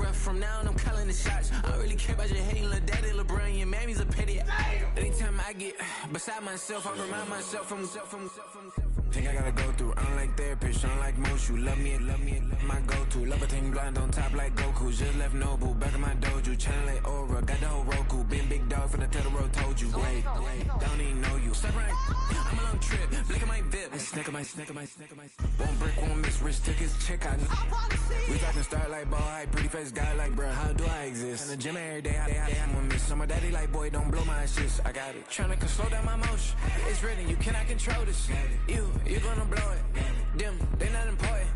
rough from now on, I'm calling the shots. I don't really care about your hating, little daddy, LeBron, your mammy's a pity. Anytime I get beside myself, I remind myself from. Think I gotta go through. I don't like therapists, I don't like most. You love me, my go-to. Love a thing blind on top like Goku. Just left Nobu, back in my dojo. Channel like Aura, got the whole Roku. Been big dog from the tell the road, told you. Wait, don't even know you. Step right, I'm a long trip. Blick at my VIP. Snack of my. Won't break, won't miss. Rich took his check out. We talking start like ball hype. Pretty face guy like, bruh, how do I exist? In the gym every day, I'm gonna miss. So my daddy like, boy, don't blow my assist. I got it. Tryna slow down my motion. It's written, you cannot control this. You gonna blow it. Them, they not important.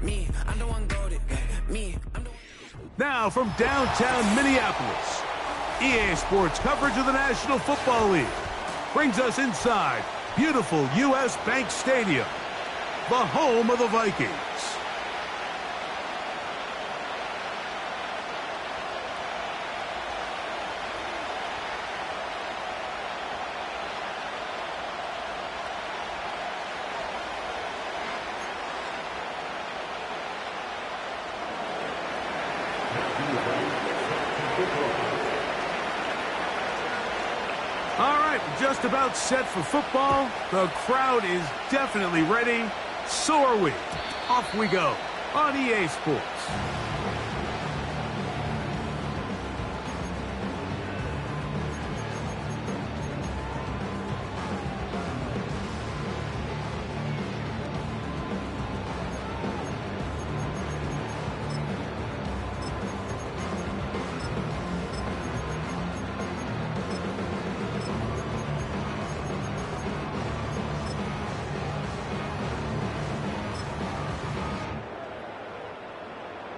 Me, I'm the one golded. Me, I'm the one. Now from downtown Minneapolis, EA Sports coverage of the National Football League brings us inside beautiful U.S. Bank Stadium, the home of the Vikings. All right, just about set for football. The crowd is definitely ready. So are we. Off we go on EA Sports.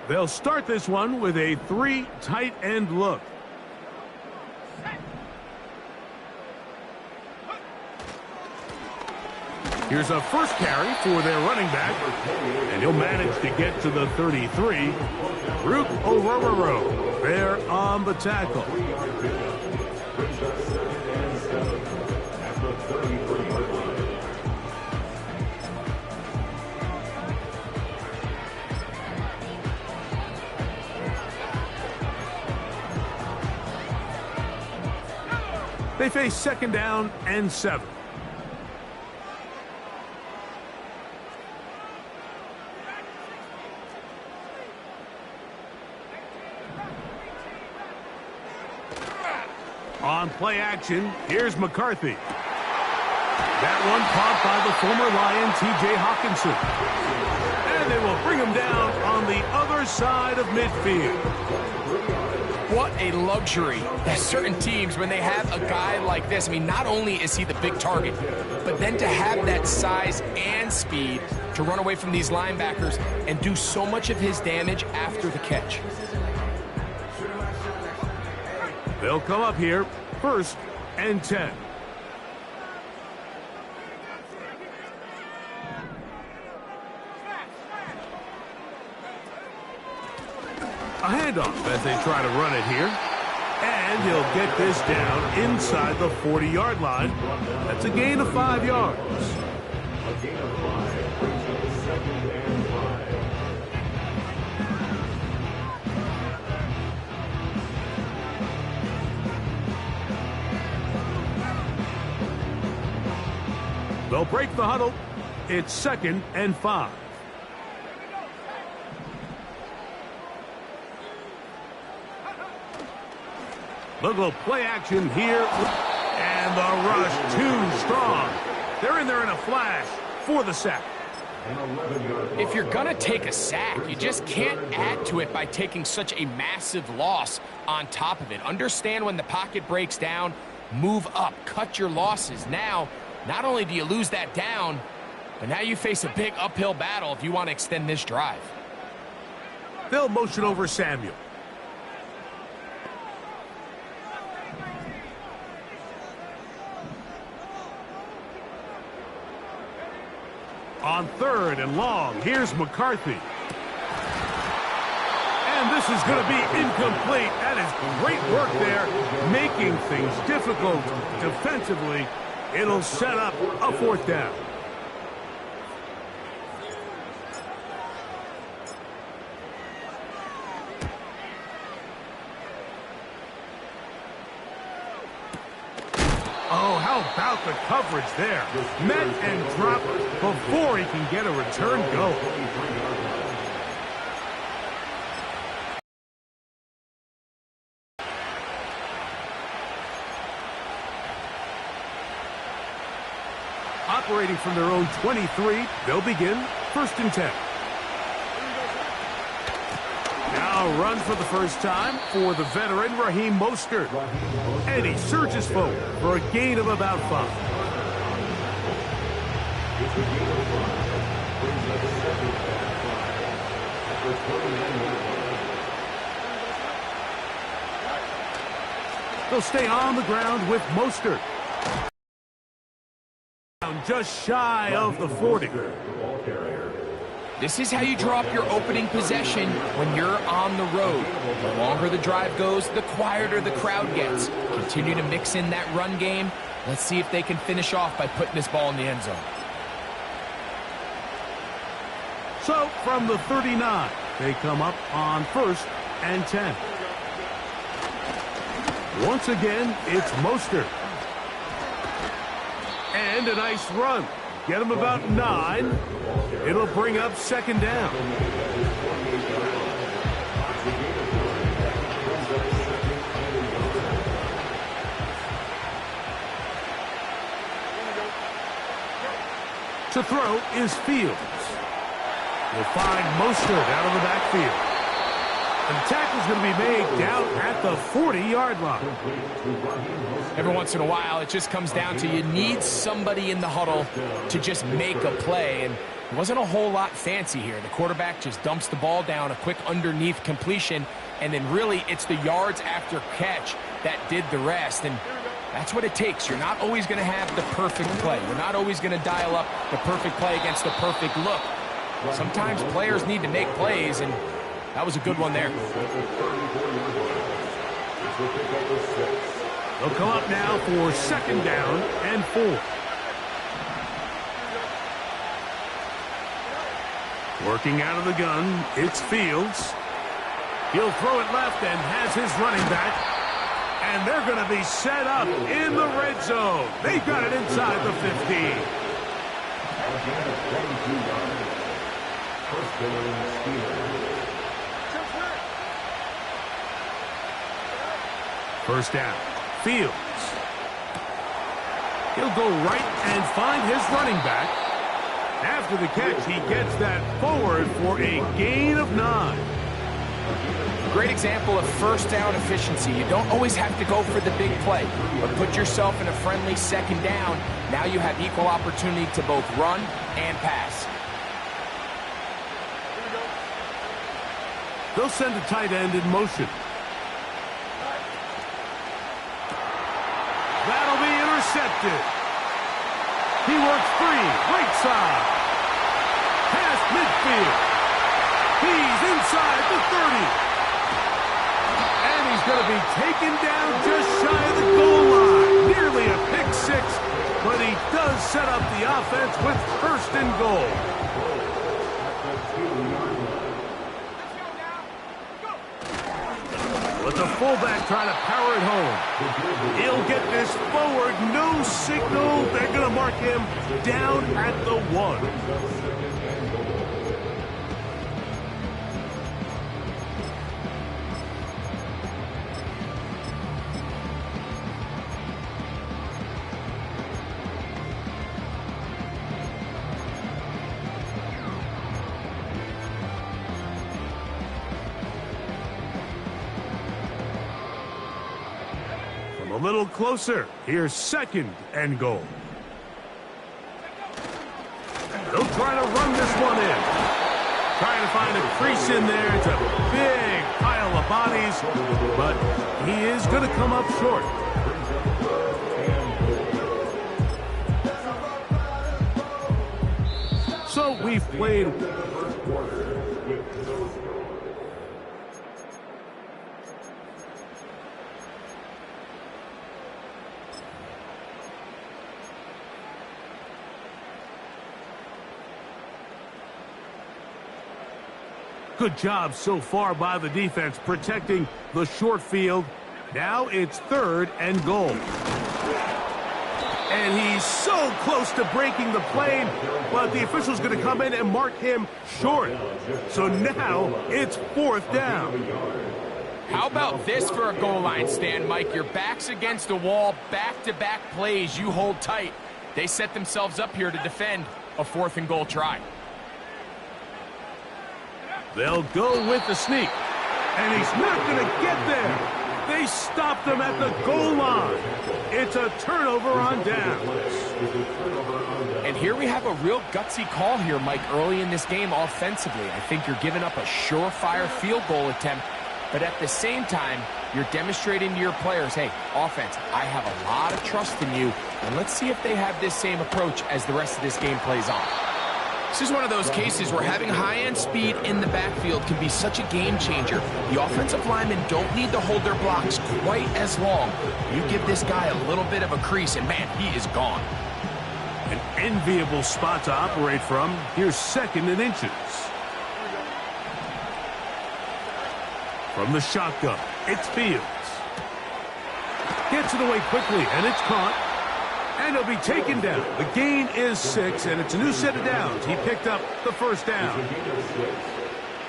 They'll start this one with a 3 tight end look. Here's a first carry for their running back, and he'll manage to get to the 33. Rook Orororo there on the tackle. They face second down and 7. On play action, here's McCarthy. That one caught by the former Lion, T.J. Hawkinson. And they will bring him down on the other side of midfield. What a luxury that certain teams, when they have a guy like this, I mean, not only is he the big target, but then to have that size and speed to run away from these linebackers and do so much of his damage after the catch. They'll come up here, 1st and 10. A handoff as they try to run it here. And he'll get this down inside the 40-yard line. That's a gain of 5 yards. A gain of 5 brings up the 2nd and 5. They'll break the huddle. It's 2nd and 5. They'll go play action here. And the rush too strong. They're in there in a flash for the sack. If you're going to take a sack, you just can't add to it by taking such a massive loss on top of it. Understand when the pocket breaks down, move up, cut your losses. Now, not only do you lose that down, but now you face a big uphill battle if you want to extend this drive. They'll motion over Samuel. On 3rd and long, here's McCarthy. And this is going to be incomplete. That is great work there, making things difficult defensively. It'll set up a 4th down. How about the coverage there? Met and dropped before he can get a return go. Operating from their own 23, they'll begin 1st and 10. Now run for the first time for the veteran Raheem Mostert. And he surges forward for a gain of about 5. They'll stay on the ground with Mostert. Just shy of the 40. This is how you draw up your opening possession when you're on the road. The longer the drive goes, the quieter the crowd gets. Continue to mix in that run game. Let's see if they can finish off by putting this ball in the end zone. So, from the 39, they come up on 1st and 10. Once again, it's Mostert. And a nice run. Get him about 9. It'll bring up 2nd down. To throw is Fields. We'll find Mostert out of the backfield. And the tackle's going to be made down at the 40-yard line. Every once in a while, it just comes down to you need somebody in the huddle to just make a play. And it wasn't a whole lot fancy here. The quarterback just dumps the ball down, a quick underneath completion, and then really it's the yards after catch that did the rest. And that's what it takes. You're not always going to have the perfect play. You're not always going to dial up the perfect play against the perfect look. Sometimes players need to make plays, and that was a good one there. They'll come up now for 2nd down and 4. Working out of the gun, it's Fields. He'll throw it left and has his running back. And they're going to be set up in the red zone. They've got it inside the 15. First down, Fields. He'll go right and find his running back. After the catch, he gets that forward for a gain of 9. Great example of 1st down efficiency. You don't always have to go for the big play, but put yourself in a friendly 2nd down. Now you have equal opportunity to both run and pass. They'll send a tight end in motion. That'll be intercepted. He works free, right side. Past midfield. He's inside the 30. And he's going to be taken down just shy of the goal line. Nearly a pick 6, but he does set up the offense with 1st and goal. But the fullback trying to power it home. He'll get this forward. No signal. They're going to mark him down at the 1. A little closer. Here's 2nd and goal. They'll try to run this one in. Trying to find a crease in there. It's a big pile of bodies, but he is going to come up short. So we've played. Good job so far by the defense protecting the short field. Now it's 3rd and goal. And he's so close to breaking the play, but the official's going to come in and mark him short. So now it's 4th down. How about this for a goal line stand, Mike? Your back's against the wall, back-to-back plays, you hold tight. They set themselves up here to defend a 4th and goal try. They'll go with the sneak, and he's not going to get there. They stopped him at the goal line. It's a turnover on downs. And here we have a real gutsy call here, Mike, early in this game offensively. I think you're giving up a surefire field goal attempt, but at the same time, you're demonstrating to your players, hey, offense, I have a lot of trust in you, and let's see if they have this same approach as the rest of this game plays on. This is one of those cases where having high-end speed in the backfield can be such a game changer. The offensive linemen don't need to hold their blocks quite as long. You give this guy a little bit of a crease, and man, he is gone. An enviable spot to operate from. Here's 2nd and inches. From the shotgun, it's Fields. Gets it away quickly, and it's caught. And he'll be taken down. The gain is 6, and it's a new set of downs. He picked up the 1st down.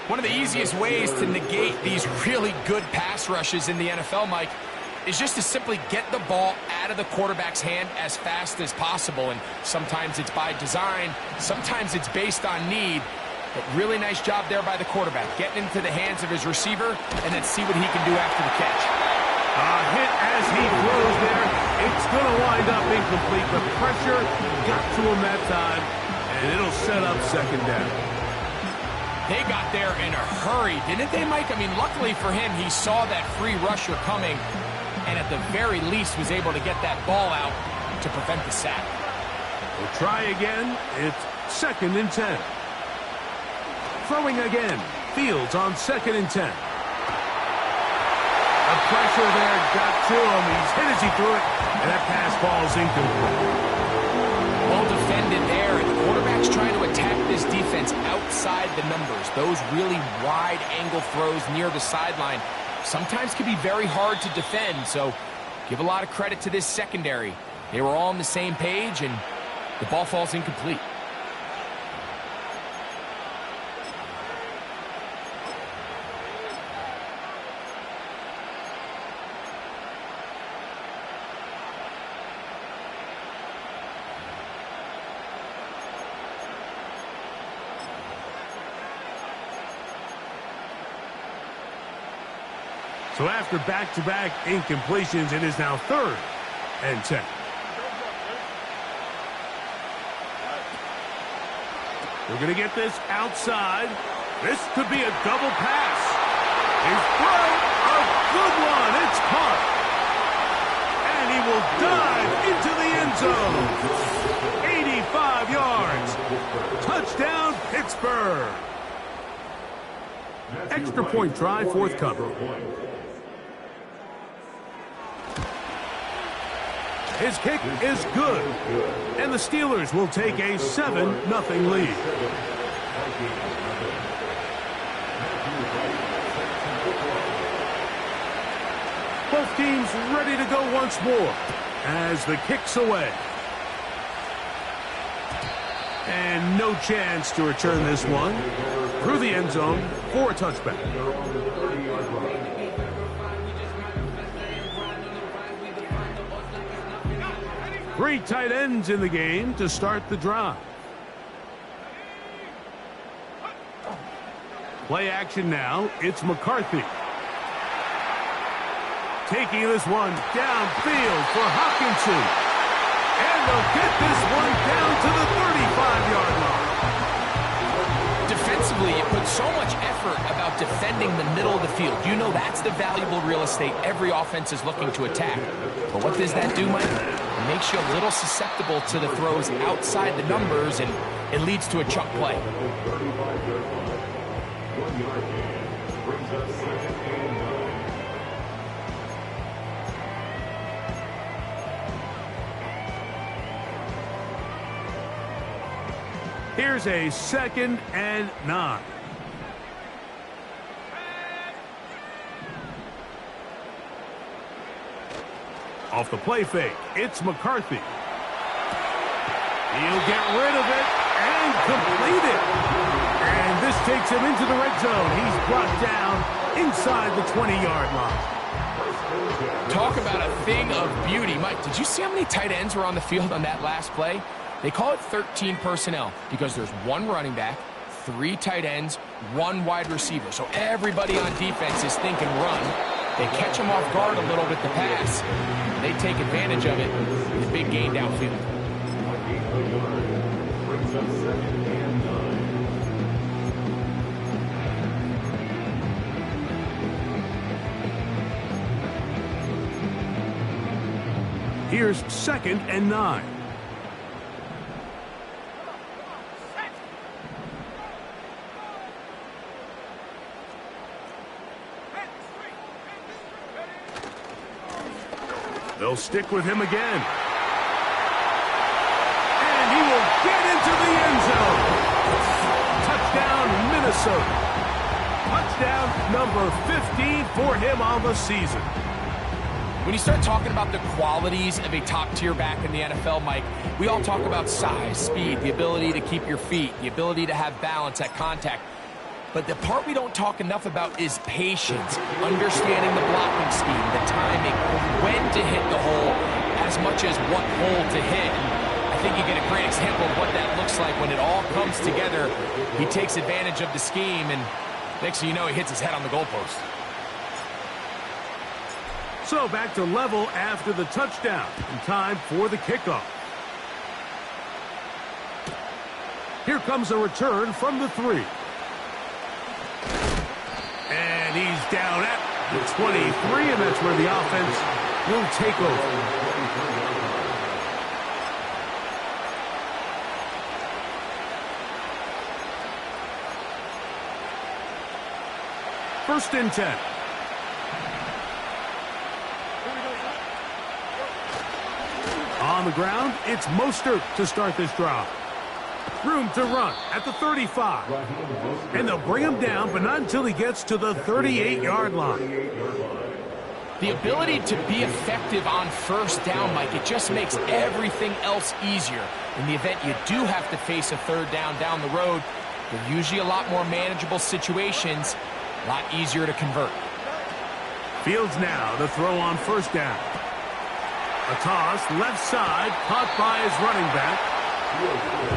One of the easiest ways to negate these really good pass rushes in the NFL, Mike, is just to simply get the ball out of the quarterback's hand as fast as possible. And sometimes it's by design, sometimes it's based on need. But really nice job there by the quarterback, getting into the hands of his receiver, and then see what he can do after the catch. Hit as he throws there. It's going to wind up incomplete, but pressure got to him that time, and it'll set up 2nd down. They got there in a hurry, didn't they, Mike? I mean, luckily for him, he saw that free rusher coming, and at the very least was able to get that ball out to prevent the sack. We'll try again. It's 2nd and 10. Throwing again. Fields on 2nd and 10. The pressure there got to him. He's hit as he threw it, and that pass ball is incomplete. Well defended there, and the quarterback's trying to attack this defense outside the numbers. Those really wide angle throws near the sideline sometimes can be very hard to defend, so give a lot of credit to this secondary. They were all on the same page, and the ball falls incomplete. So after back-to-back incompletions, it is now 3rd and 10. We're going to get this outside. This could be a double pass. His throw, a good one. It's caught. And he will dive into the end zone. 85 yards. Touchdown, Pittsburgh. Extra point try forthcoming. His kick is good. And the Steelers will take a 7-0 lead. Both teams ready to go once more as the kick's away. And no chance to return this one through the end zone for a touchback. Three tight ends in the game to start the drive. Play action now. It's McCarthy. Taking this one downfield for Hawkinson. And they'll get this one down to the 35-yard line. Defensively, you put so much effort about defending the middle of the field. You know that's the valuable real estate every offense is looking to attack. But what does that do, Mike? It makes you a little susceptible to the throws outside the numbers, and it leads to a chunk play. Here's a 2nd and 9. Off the play fake, it's McCarthy. He'll get rid of it and complete it. And this takes him into the red zone. He's brought down inside the 20-yard line. Talk about a thing of beauty. Mike, did you see how many tight ends were on the field on that last play? They call it 13 personnel because there's one running back, 3 tight ends, 1 wide receiver. So everybody on defense is thinking run. They catch him off guard a little with the pass. They take advantage of it with a big gain downfield. Brings up 2nd and 9. Here's 2nd and 9. They'll stick with him again. And he will get into the end zone. Touchdown, Minnesota. Touchdown number 15 for him on the season. When you start talking about the qualities of a top-tier back in the NFL, Mike, we all talk about size, speed, the ability to keep your feet, the ability to have balance at contact. But the part we don't talk enough about is patience, understanding the blocking scheme, the timing, when to hit the hole, as much as what hole to hit. And I think you get a great example of what that looks like when it all comes together. He takes advantage of the scheme, and next thing you know, he hits his head on the goalpost. So back to level after the touchdown, and time for the kickoff. Here comes a return from the 3. And he's down at the 23, and that's where the offense will take over. First and 10. On the ground, it's Mostert to start this drive. Room to run at the 35. And they'll bring him down, but not until he gets to the 38-yard line. The ability to be effective on first down, Mike, it just makes everything else easier. In the event you do have to face a third down the road, they're usually a lot more manageable situations, a lot easier to convert. Fields now to throw on first down. A toss, left side, caught by his running back.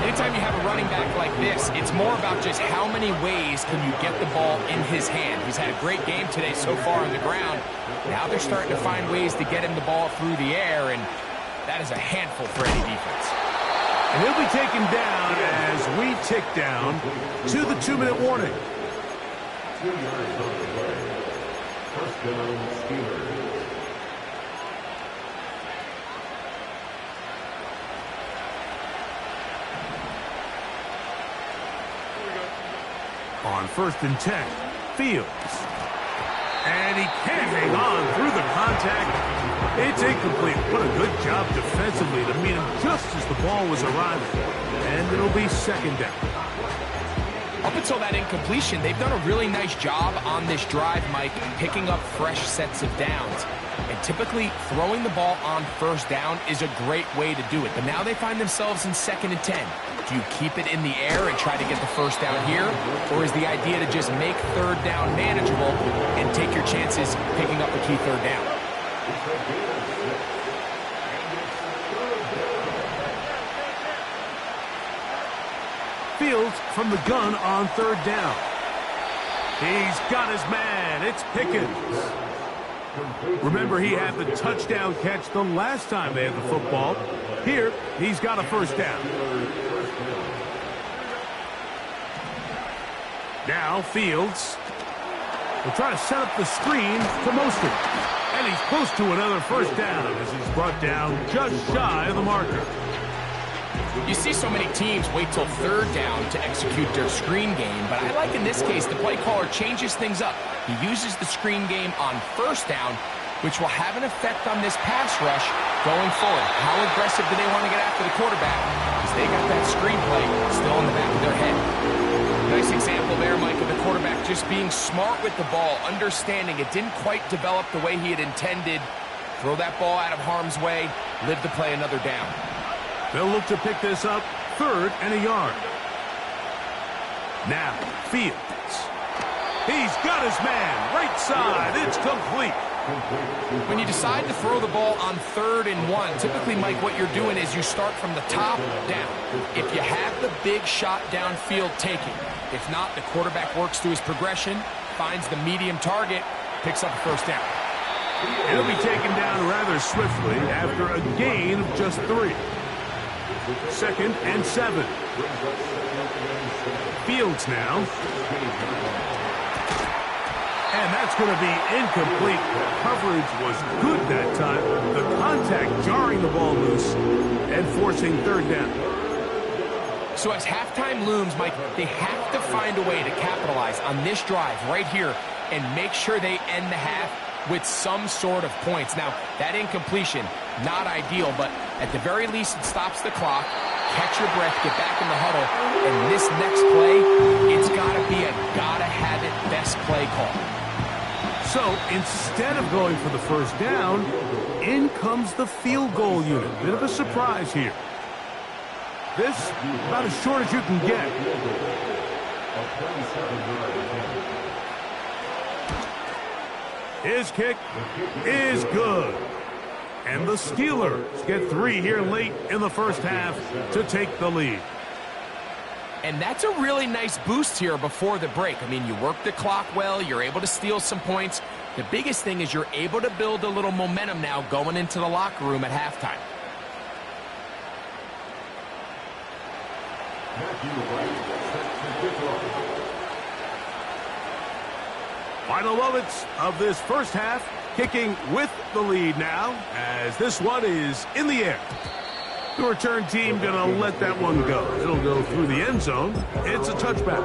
Anytime you have a running back like this, it's more about just how many ways can you get the ball in his hand. He's had a great game today so far on the ground. Now they're starting to find ways to get him the ball through the air, and that is a handful for any defense. And he'll be taken down as we tick down to the 2-minute warning. 2 yards on the play. First down, Steelers. On 1st and 10, Fields. And he can't hang on through the contact. It's incomplete. What a good job defensively to meet him just as the ball was arriving. And it'll be 2nd down. Up until that incompletion, they've done a really nice job on this drive, Mike, picking up fresh sets of downs. And typically, throwing the ball on first down is a great way to do it. But now they find themselves in 2nd and 10. Do you keep it in the air and try to get the first down here? Or is the idea to just make third down manageable and take your chances picking up a key third down? Fields from the gun on 3rd down. He's got his man. It's Pickens. Remember, he had the touchdown catch the last time they had the football. Here, he's got a first down. Now Fields will try to set up the screen to Mostert. And he's close to another first down as he's brought down just shy of the marker. You see so many teams wait till 3rd down to execute their screen game, but I like in this case the play caller changes things up. He uses the screen game on 1st down, which will have an effect on this pass rush going forward. How aggressive do they want to get after the quarterback? Because they got that screenplay still in the back of their head. Nice example there, Mike, of the quarterback just being smart with the ball, understanding it didn't quite develop the way he had intended. Throw that ball out of harm's way, live to play another down. They'll look to pick this up 3rd and a yard. Now, Fields. He's got his man. Right side. It's complete. When you decide to throw the ball on 3rd and 1, typically, Mike, what you're doing is you start from the top down. If you have the big shot downfield, take it. If not, the quarterback works through his progression, finds the medium target, picks up a 1st down. He'll be taken down rather swiftly after a gain of just 3. 2nd and 7. Fields now. And that's going to be incomplete. Coverage was good that time. The contact jarring the ball loose and forcing 3rd down. So as halftime looms, Mike, they have to find a way to capitalize on this drive right here and make sure they end the half with some sort of points. Now, that incompletion, not ideal, but at the very least it stops the clock. Catch your breath, get back in the huddle, and this next play, it's got to be a gotta-have-it best play call. So instead of going for the 1st down, in comes the field goal unit. Bit of a surprise here. This about as short as you can get. His kick is good. And the Steelers get 3 here late in the 1st half to take the lead. And that's a really nice boost here before the break. I mean, you work the clock well, you're able to steal some points. The biggest thing is you're able to build a little momentum now going into the locker room at halftime. Final moments of this 1st half, kicking with the lead now as this one is in the air. The return team going to let that one go. It'll go through the end zone. It's a touchback.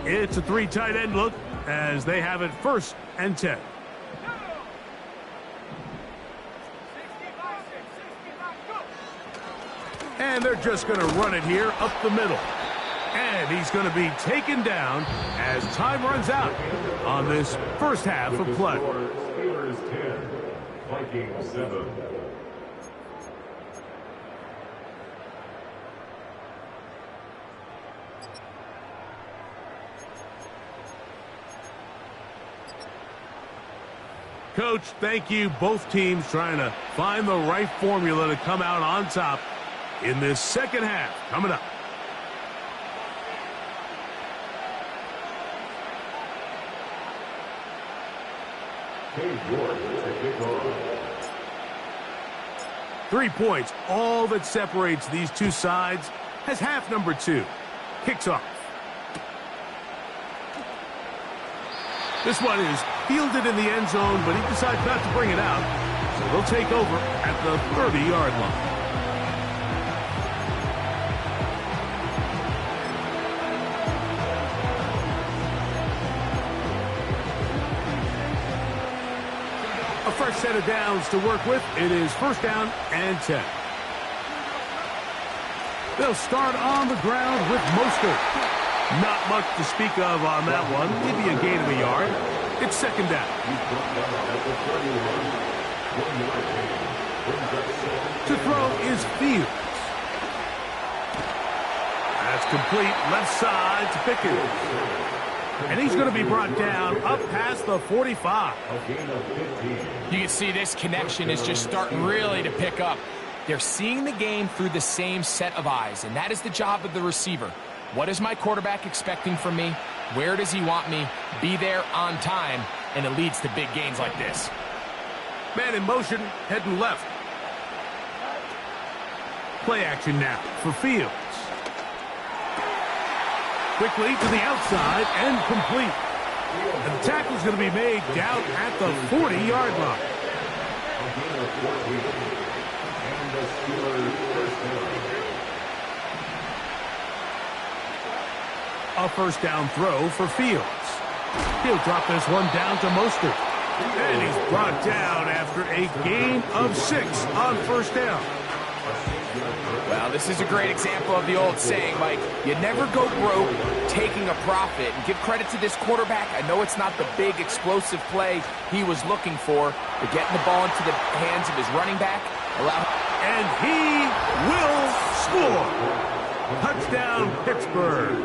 It's a 3 tight end look as they have it 1st and 10. And they're just going to run it here up the middle. And he's going to be taken down as time runs out on this 1st half of play. Steelers 10, Vikings 7. Coach, thank you. Both teams trying to find the right formula to come out on top in this 2nd half. Coming up. Cade York to kick off. 3 points, all that separates these two sides, has half number 2. Kicks off. This one is fielded in the end zone, but he decides not to bring it out. So they'll take over at the 30-yard line. A fresh set of downs to work with. It is 1st down and 10. They'll start on the ground with Mostert. Not much to speak of on that one. Maybe a gain of a yard. It's 2nd down. To throw is Fields. That's complete. Left side to Pickens. And he's going to be brought down up past the 45. You can see this connection is just starting really to pick up. They're seeing the game through the same set of eyes, and that is the job of the receiver. What is my quarterback expecting from me? Where does he want me? Be there on time, and it leads to big gains like this. Man in motion, heading left. Play action now for Fields. Quickly to the outside and complete. And the tackle's going to be made down at the 40-yard line. A 1st down throw for Fields. He'll drop this one down to Mostert. And he's brought down after a gain of 6 on 1st down. Well, this is a great example of the old saying, Mike. You never go broke taking a profit. And give credit to this quarterback. I know it's not the big explosive play he was looking for, but getting the ball into the hands of his running back. And he will score. Touchdown, Pittsburgh.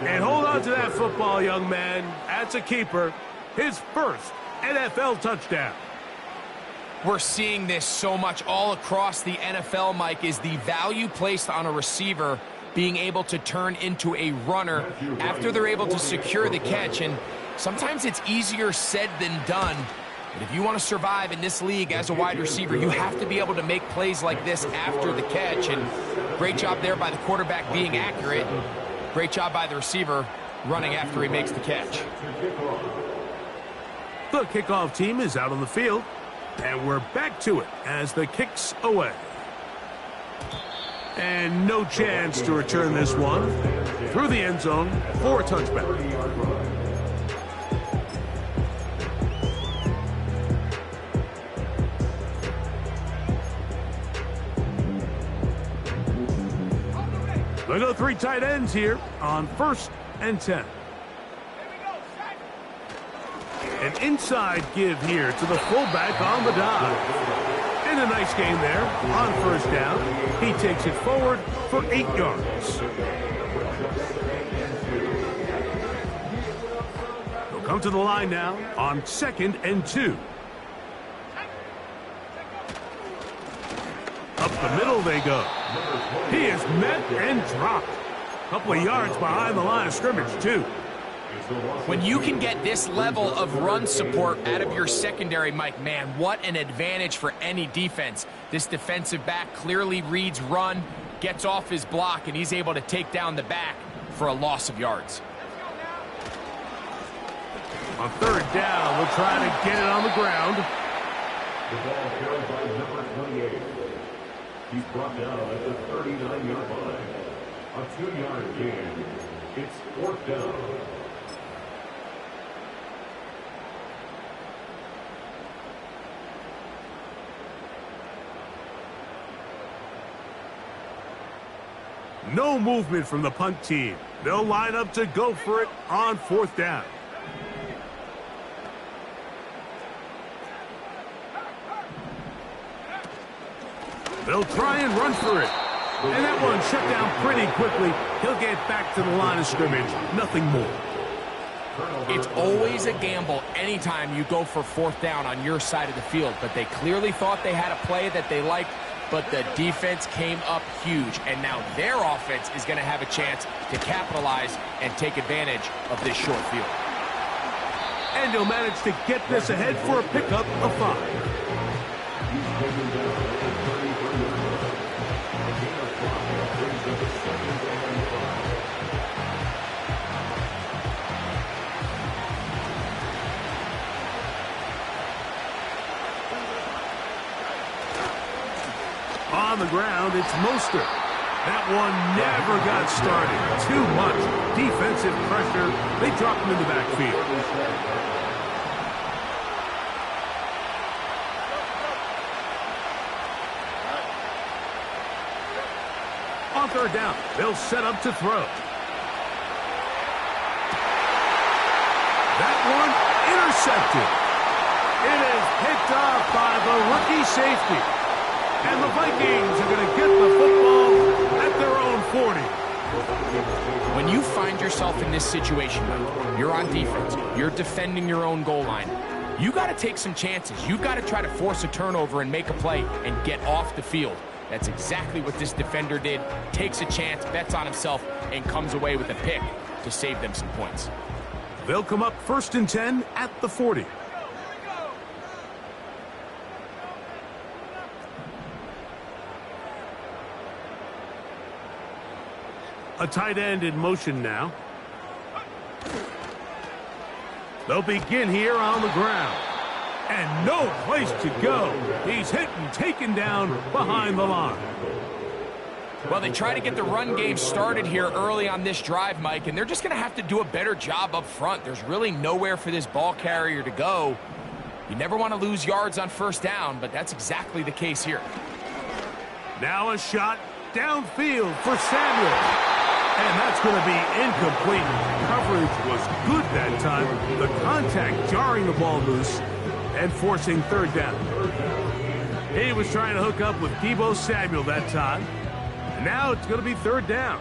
And hold on to that football, young man. That's a keeper. His first NFL touchdown. We're seeing this so much all across the NFL, Mike, is the value placed on a receiver being able to turn into a runner after they're able to secure the catch. And sometimes it's easier said than done. But if you want to survive in this league as a wide receiver, you have to be able to make plays like this after the catch. And great job there by the quarterback being accurate. Great job by the receiver running after he makes the catch. The kickoff team is out on the field. And we're back to it as the kick's away. And no chance to return this one through the end zone for a touchback. They go 3 tight ends here on 1st and 10. An inside give here to the fullback on the dive. And a nice gain there on 1st down. He takes it forward for 8 yards. They'll come to the line now on 2nd and 2. Up the middle they go. He is met and dropped. A couple of yards behind the line of scrimmage, too. When you can get this level of run support out of your secondary, Mike, man, what an advantage for any defense. This defensive back clearly reads run, gets off his block, and he's able to take down the back for a loss of yards. On 3rd down, we'll try to get it on the ground. The ball carried by number 28. He's brought down at the 39-yard line. A 2-yard gain. It's 4th down. No movement from the punt team. They'll line up to go for it on 4th down. They'll try and run for it. And that one shut down pretty quickly. He'll get back to the line of scrimmage. Nothing more. It's always a gamble anytime you go for 4th down on your side of the field. But they clearly thought they had a play that they liked. But the defense came up huge, and now their offense is going to have a chance to capitalize and take advantage of this short field. And he'll manage to get this ahead for a pickup of 5. On the ground, it's Mostert. That one never got started. Too much defensive pressure. They drop him in the backfield. On 3rd down, they'll set up to throw. That one intercepted. It is picked off by the rookie safety. And the Vikings are going to get the football at their own 40. When you find yourself in this situation, you're on defense, you're defending your own goal line, you got to take some chances. You've got to try to force a turnover and make a play and get off the field. That's exactly what this defender did. Takes a chance, bets on himself, and comes away with a pick to save them some points. They'll come up 1st and 10 at the 40. A tight end in motion now. They'll begin here on the ground. And no place to go. He's hit and taken down behind the line. Well, they try to get the run game started here early on this drive, Mike, and they're just going to have to do a better job up front. There's really nowhere for this ball carrier to go. You never want to lose yards on 1st down, but that's exactly the case here. Now a shot downfield for Samuel. And that's going to be incomplete. Coverage was good that time. The contact jarring the ball loose and forcing third down. He was trying to hook up with Deebo Samuel that time. And now it's going to be third down.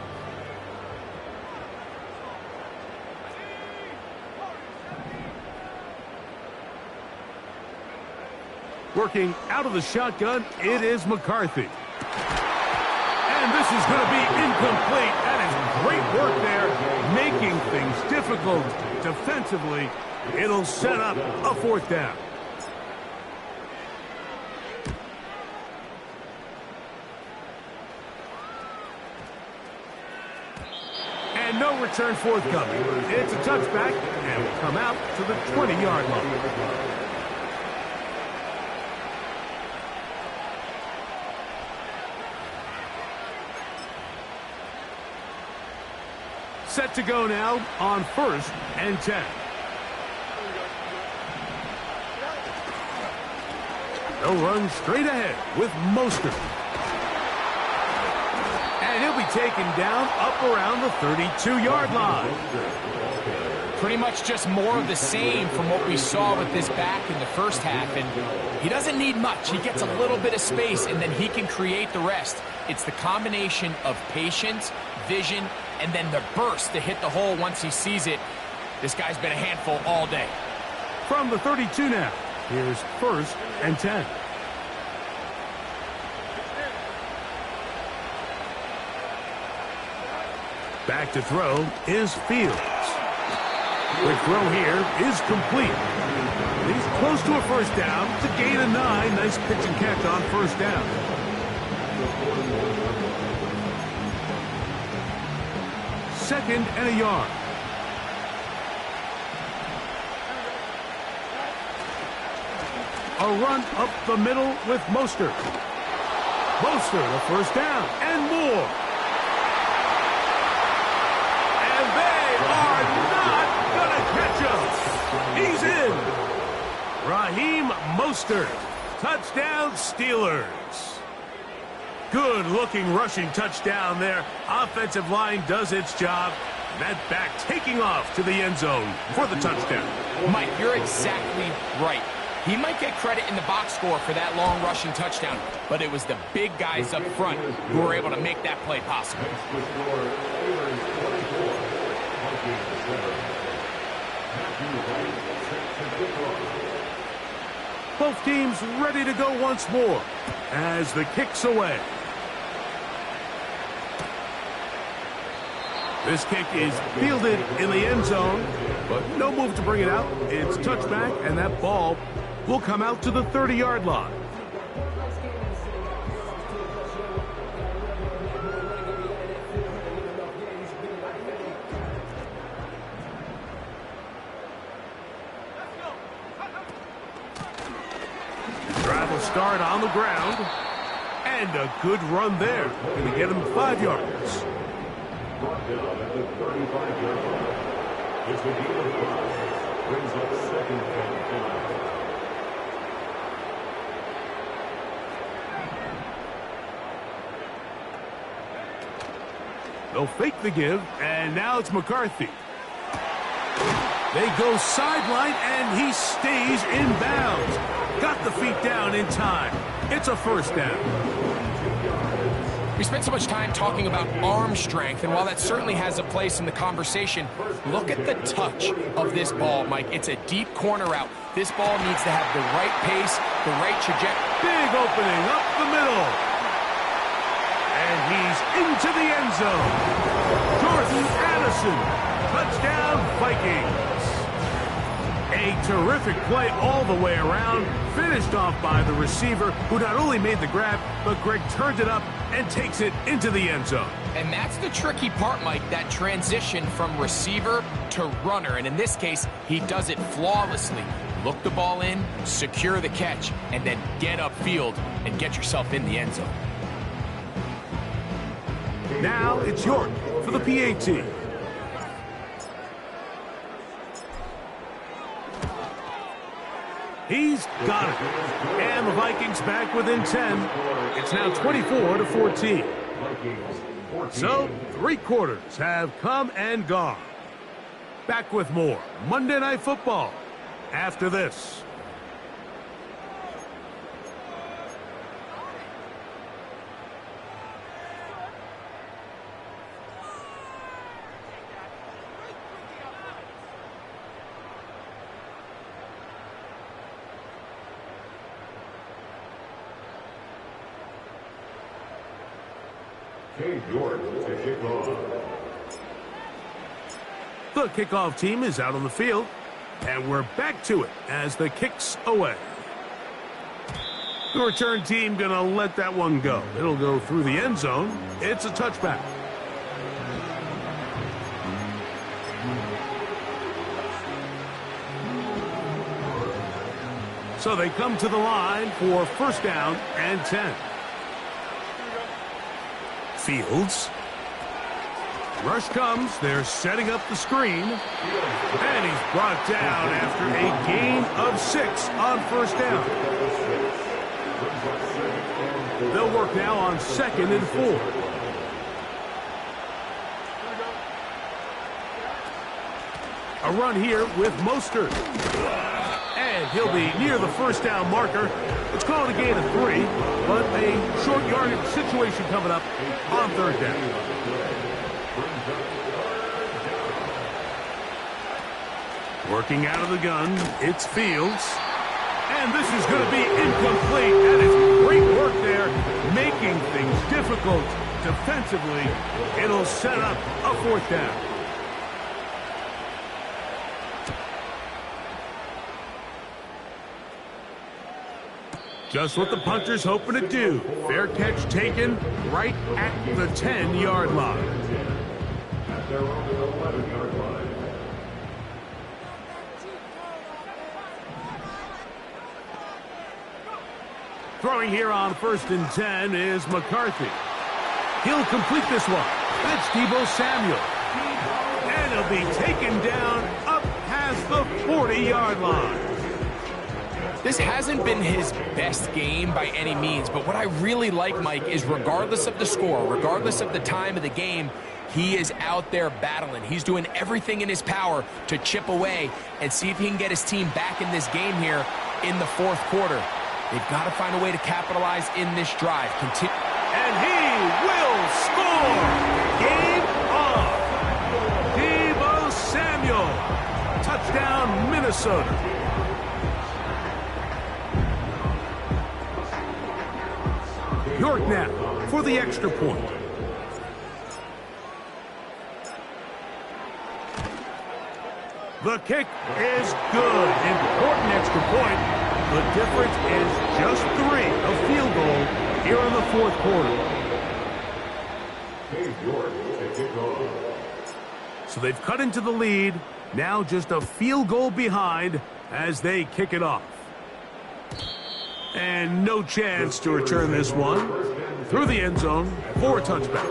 Working out of the shotgun, it is McCarthy. And this is going to be incomplete. That is great work there, making things difficult defensively. It'll set up a fourth down. And no return forthcoming. It's a touchback, and will come out to the 20-yard line. Set to go now on 1st and 10. They'll run straight ahead with Mostert. And he'll be taken down up around the 32-yard line. Pretty much just more of the same from what we saw with this back in the first half. And he doesn't need much. He gets a little bit of space, and then he can create the rest. It's the combination of patience, vision, and then the burst to hit the hole once he sees it. This guy's been a handful all day. From the 32 now, here's 1st and 10. Back to throw is Fields. The throw here is complete. He's close to a first down to gain a 9. Nice pitch and catch on first down. Second and a yard. A run up the middle with Mostert. Mostert, a first down and more. And they are not going to catch him. He's in. Raheem Mostert. Touchdown Steelers. Good-looking rushing touchdown there. Offensive line does its job. That back taking off to the end zone for the touchdown. Mike, you're exactly right. He might get credit in the box score for that long rushing touchdown, but it was the big guys up front who were able to make that play possible. Both teams ready to go once more as the kick's away. This kick is fielded in the end zone, but no move to bring it out. It's touchback, and that ball will come out to the 30-yard line. Drive will start on the ground, and a good run there. Going to get him 5 yards. Brought down at the 35-yard line. It's the deal of 5. Brings up 2nd and 5. They'll fake the give, and now it's McCarthy. They go sideline, and he stays in bounds. Got the feet down in time. It's a first down. We spent so much time talking about arm strength, and while that certainly has a place in the conversation, look at the touch of this ball, Mike. It's a deep corner route. This ball needs to have the right pace, the right trajectory. Big opening up the middle. And he's into the end zone. Jordan Addison. Touchdown, Vikings. A terrific play all the way around. Finished off by the receiver, who not only made the grab, but Greg turned it up and takes it into the end zone. And that's the tricky part, Mike, that transition from receiver to runner. And in this case, he does it flawlessly. Look the ball in, secure the catch, and then get upfield and get yourself in the end zone. Now it's York for the PAT. He's got it. And the Vikings back within 10. It's now 24-14. So, 3 quarters have come and gone. Back with more Monday Night Football after this. The kickoff team is out on the field, and we're back to it as the kick's away. The return team going to let that one go. It'll go through the end zone. It's a touchback. So they come to the line for first down and 10. Fields. Rush comes. They're setting up the screen. And he's brought down after a gain of 6 on first down. They'll work now on 2nd and 4. A run here with Mostert. And he'll be near the first down marker. It's called a gain of 3, but a short yardage situation coming up on 3rd down. Working out of the gun, it's Fields. And this is going to be incomplete. That is great work there, making things difficult defensively. It'll set up a 4th down. Just what the punter's hoping to do. Fair catch taken right at the 10-yard line. At their own 11-yard line. Throwing here on 1st and 10 is McCarthy. He'll complete this one. That's Deebo Samuel. And he'll be taken down up past the 40-yard line. This hasn't been his best game by any means, but what I really like, Mike, is regardless of the score, regardless of the time of the game, he is out there battling. He's doing everything in his power to chip away and see if he can get his team back in this game here in the 4th quarter. They've got to find a way to capitalize in this drive. And he will score! Game on! Deebo Samuel! Touchdown, Minnesota! York now for the extra point. The kick is good. Important extra point. The difference is just 3, a field goal here in the 4th quarter. So they've cut into the lead. Now just a field goal behind as they kick it off. And no chance to return this one. Through the end zone for a touchback.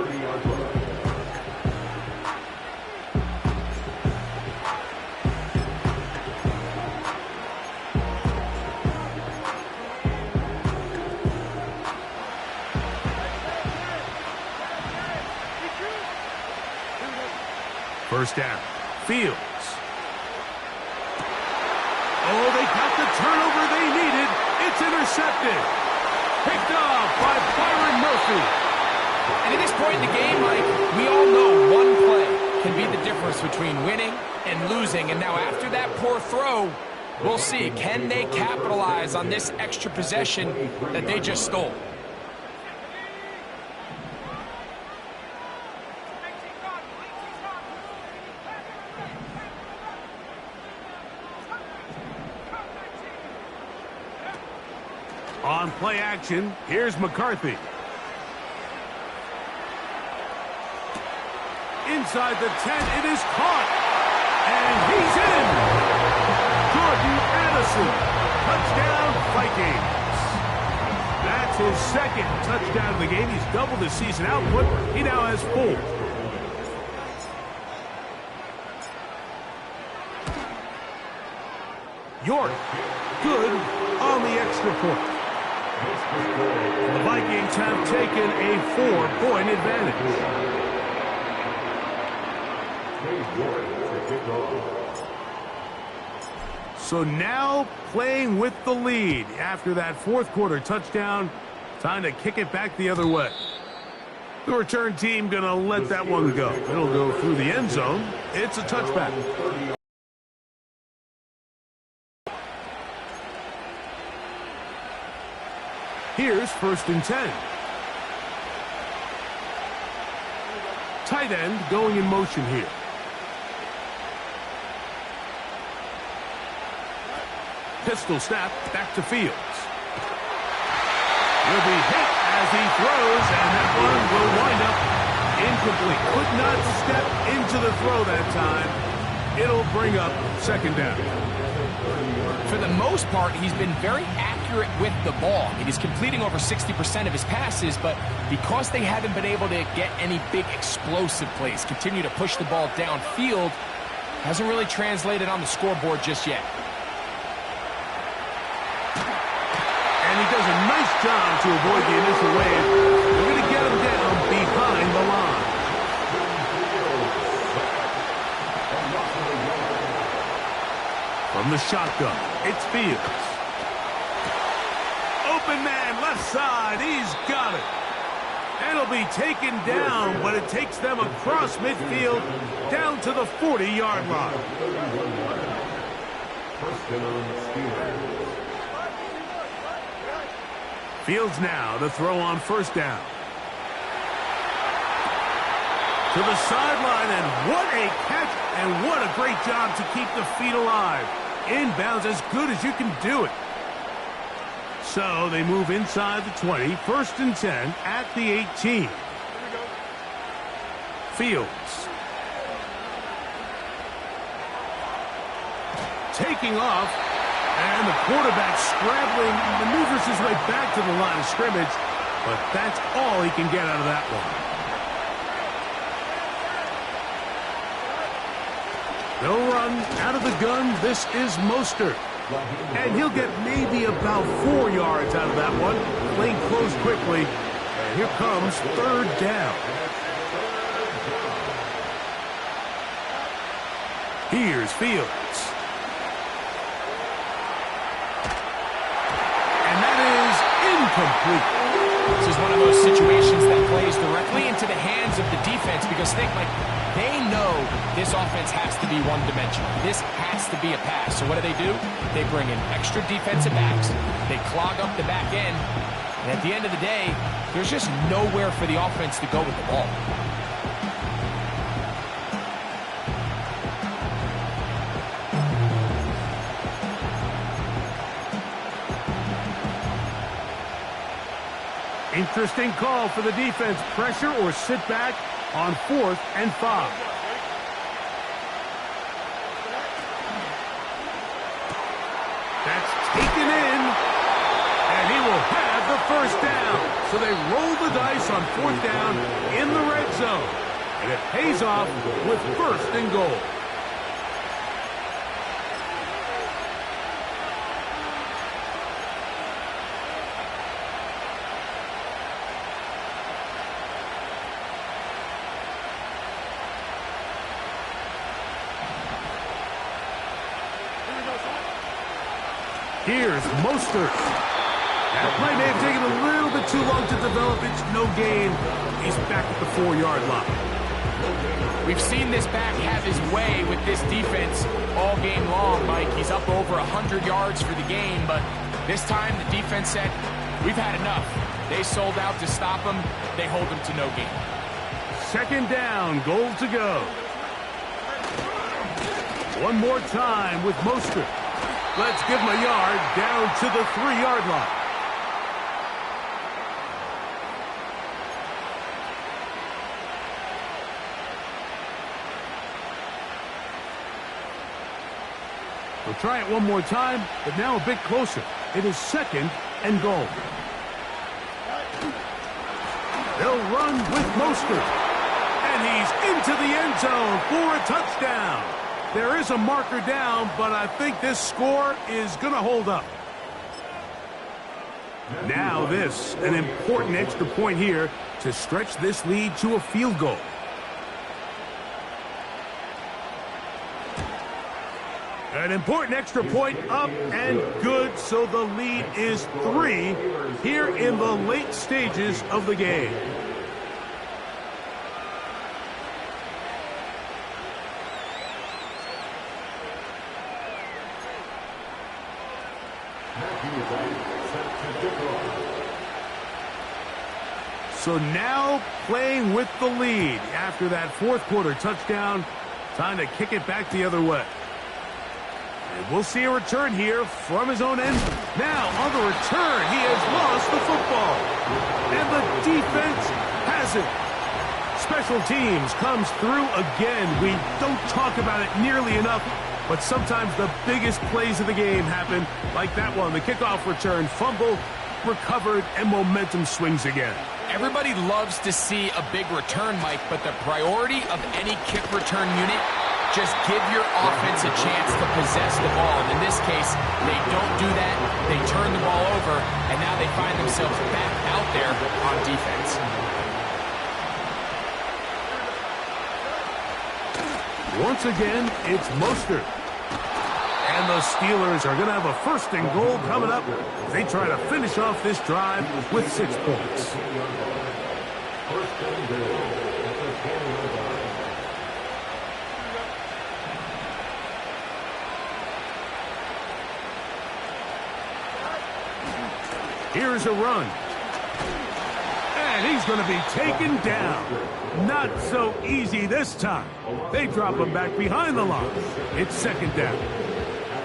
First down. Fields. Oh, they got the turnover they needed. It's intercepted. Picked off by Byron Murphy. And at this point in the game, Mike, we all know one play can be the difference between winning and losing. And now after that poor throw, we'll see. Can they capitalize on this extra possession that they just stole? On play action, here's McCarthy. Inside the 10, it is caught. And he's in. Jordan Addison. Touchdown, Vikings. That's his 2nd touchdown of the game. He's doubled his season output. He now has 4. York good on the extra point. The Vikings have taken a 4-point advantage. So now playing with the lead after that fourth quarter touchdown. Time to kick it back the other way. The return team going to let that one go. It'll go through the end zone. It's a touchback. Here's 1st and 10. Tight end going in motion here. Pistol snap back to Fields. Will be hit as he throws, and that one will wind up incomplete. Could not step into the throw that time. It'll bring up 2nd down. For the most part, he's been very accurate with the ball. He's completing over 60% of his passes, but because they haven't been able to get any big explosive plays, continue to push the ball downfield, hasn't really translated on the scoreboard just yet. And he does a nice job to avoid the initial wave. They're going to get him down behind the line. From the shotgun, it's Fields. Open man, left side, he's got it. And it'll be taken down, but it takes them across midfield down to the 40-yard line. Fields now to throw on 1st down. To the sideline, and what a catch, and what a great job to keep the feet alive. Inbounds as good as you can do it. So they move inside the 20, 1st and 10 at the 18. Fields. Taking off, and the quarterback scrambling, maneuvers his way back to the line of scrimmage, but that's all he can get out of that one. They'll run out of the gun. This is Mostert. And he'll get maybe about 4 yards out of that one. Playing close quickly. And here comes 3rd down. Here's Fields. And that is incomplete. This is one of those situations that plays directly into the hands of the defense because they know this offense has to be one-dimensional. This has to be a pass. So what do? They bring in extra defensive backs. They clog up the back end. And at the end of the day, there's just nowhere for the offense to go with the ball. Interesting call for the defense. Pressure or sit back on 4th and 5. That's taken in, and he will have the 1st down. So they roll the dice on 4th down in the red zone, and it pays off with 1st and goal. Here's Mostert. That play may have taken a little bit too long to develop. It's no gain. He's back at the 4-yard line. We've seen this back have his way with this defense all game long, Mike. He's up over 100 yards for the game, but this time the defense said, we've had enough. They sold out to stop him. They hold him to no gain. 2nd down, goal to go. One more time with Mostert. Let's give him a yard down to the 3-yard line. We'll try it one more time, but now a bit closer. It is 2nd and goal. They'll run with Mostert. And he's into the end zone for a touchdown. There is a marker down, but I think this score is going to hold up. Now this, an important extra point here to stretch this lead to a field goal. An important extra point up and good, so the lead is 3 here in the late stages of the game. So now playing with the lead after that fourth quarter touchdown, time to kick it back the other way. And we'll see a return here from his own end. Now on the return, he has lost the football. And the defense has it. Special teams comes through again. We don't talk about it nearly enough, but sometimes the biggest plays of the game happen like that one. The kickoff return, fumble, recovered, and momentum swings again. Everybody loves to see a big return, Mike, but the priority of any kick return unit, just give your offense a chance to possess the ball. And in this case, they don't do that. They turn the ball over, and now they find themselves back out there on defense. Once again, it's Mostert. And the Steelers are going to have a first and goal coming up. They try to finish off this drive with 6 points. Here's a run. And he's going to be taken down. Not so easy this time. They drop him back behind the line. It's second down.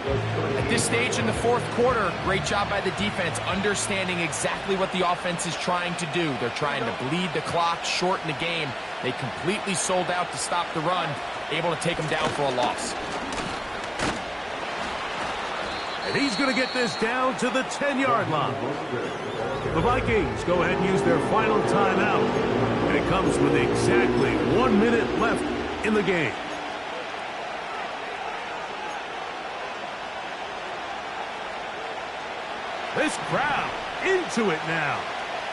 At this stage in the fourth quarter, great job by the defense, understanding exactly what the offense is trying to do. They're trying to bleed the clock, shorten the game. They completely sold out to stop the run, able to take them down for a loss. And he's going to get this down to the 10-yard line. The Vikings go ahead and use their final timeout. And it comes with exactly 1 minute left in the game. This crowd into it now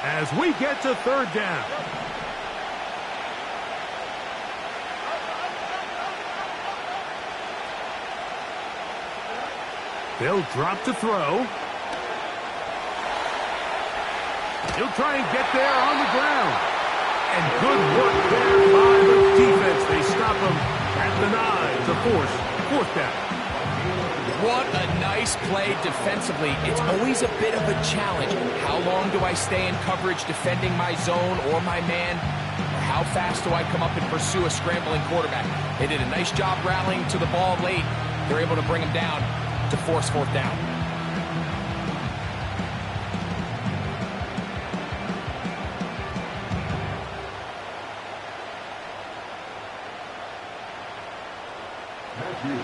as we get to third down. They'll drop to throw. He'll try and get there on the ground. And good work there by the defense. They stop him at the 9 to force fourth down. What a nice play defensively. It's always a bit of a challenge. How long do I stay in coverage defending my zone or my man? Or how fast do I come up and pursue a scrambling quarterback? They did a nice job rallying to the ball late. They're able to bring him down to force fourth down.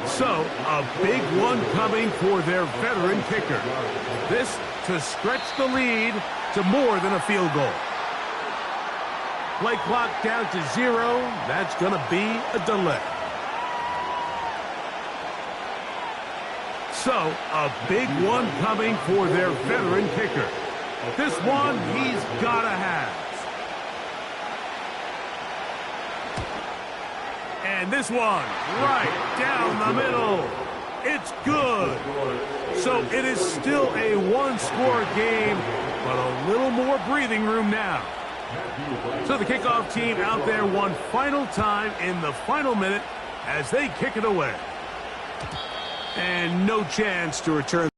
So, a big one coming for their veteran kicker. This to stretch the lead to more than a field goal. Play clock down to 0. That's going to be a delay. So, a big one coming for their veteran kicker. This one he's got to have. And this one, right down the middle. It's good. So it is still a one-score game, but a little more breathing room now. So the kickoff team out there one final time in the final minute as they kick it away. And no chance to return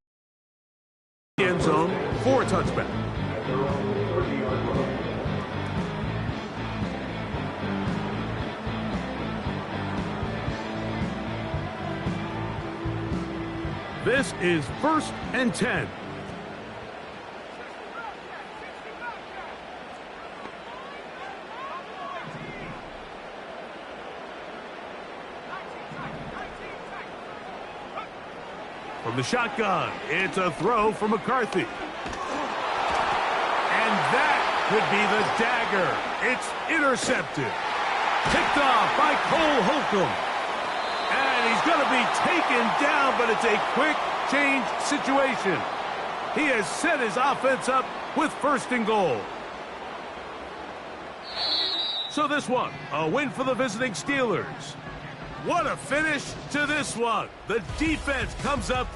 the end zone for a touchback. This is 1st and 10. From the shotgun, it's a throw from McCarthy. And that could be the dagger. It's intercepted. Picked off by Cole Holcomb. And he's He's going to be taken down, but it's a quick change situation. He has set his offense up with 1st and goal. So this one, a win for the visiting Steelers. What a finish to this one. The defense comes up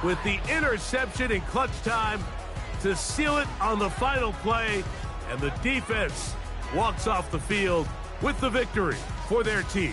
with the interception in clutch time to seal it on the final play, and the defense walks off the field with the victory for their team.